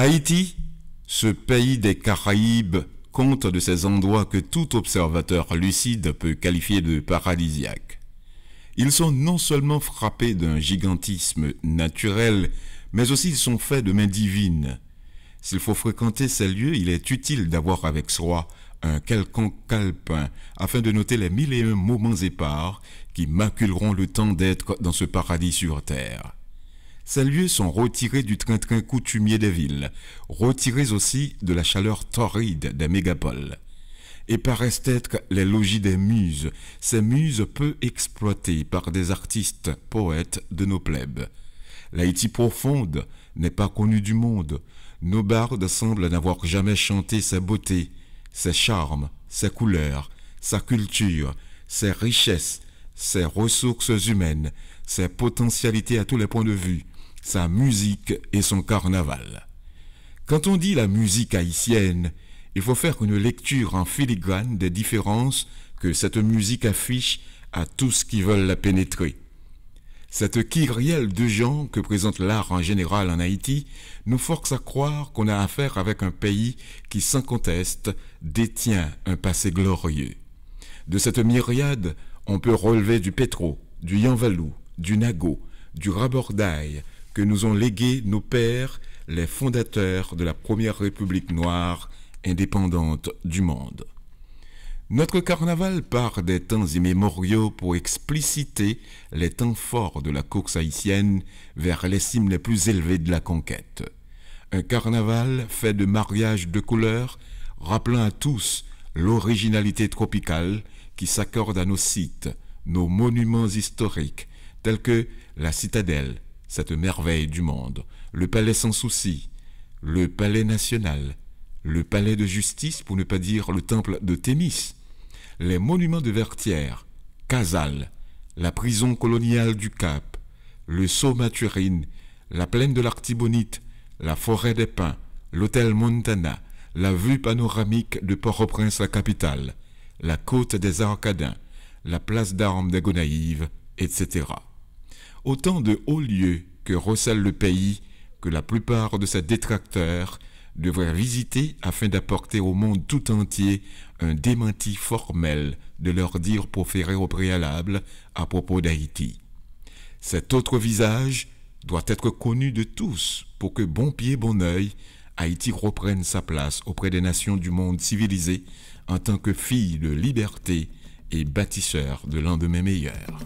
Haïti, ce pays des Caraïbes, compte de ces endroits que tout observateur lucide peut qualifier de paradisiaques. Ils sont non seulement frappés d'un gigantisme naturel, mais aussi ils sont faits de mains divines. S'il faut fréquenter ces lieux, il est utile d'avoir avec soi un quelconque calepin afin de noter les 1001 moments épars qui maculeront le temps d'être dans ce paradis sur terre. Ces lieux sont retirés du train-train coutumier des villes, retirés aussi de la chaleur torride des mégapoles, et paraissent être les logis des muses, ces muses peu exploitées par des artistes, poètes de nos plèbes. L'Haïti profonde n'est pas connue du monde. Nos bardes semblent n'avoir jamais chanté ses beautés, ses charmes, ses couleurs, sa culture, ses richesses, ses ressources humaines, ses potentialités à tous les points de vue, sa musique et son carnaval. Quand on dit la musique haïtienne, il faut faire une lecture en filigrane des différences que cette musique affiche à tous qui veulent la pénétrer. Cette kyrielle de gens que présente l'art en général en Haïti nous force à croire qu'on a affaire avec un pays qui, sans conteste, détient un passé glorieux. De cette myriade, on peut relever du Pétro, du Yanvalou, du Nago, du Rabordaï, que nous ont légué nos pères, les fondateurs de la première république noire indépendante du monde. Notre carnaval part des temps immémoriaux pour expliciter les temps forts de la course haïtienne vers les cimes les plus élevées de la conquête. Un carnaval fait de mariages de couleurs, rappelant à tous l'originalité tropicale qui s'accorde à nos sites, nos monuments historiques, tels que la citadelle, cette merveille du monde, le palais sans souci, le palais national, le palais de justice, pour ne pas dire le temple de Thémis, les monuments de Vertières, Casal, la prison coloniale du Cap, le Sceau Mathurine, la plaine de l'Artibonite, la forêt des Pins, l'hôtel Montana, la vue panoramique de Port-au-Prince, la capitale, la côte des Arcadins, la place d'armes des Gonaïves, etc. Autant de hauts lieux que recèle le pays que la plupart de ses détracteurs devraient visiter afin d'apporter au monde tout entier un démenti formel de leurs dires proférés au préalable à propos d'Haïti. Cet autre visage doit être connu de tous pour que bon pied, bon œil, Haïti reprenne sa place auprès des nations du monde civilisé en tant que fille de liberté et bâtisseur de lendemain meilleur.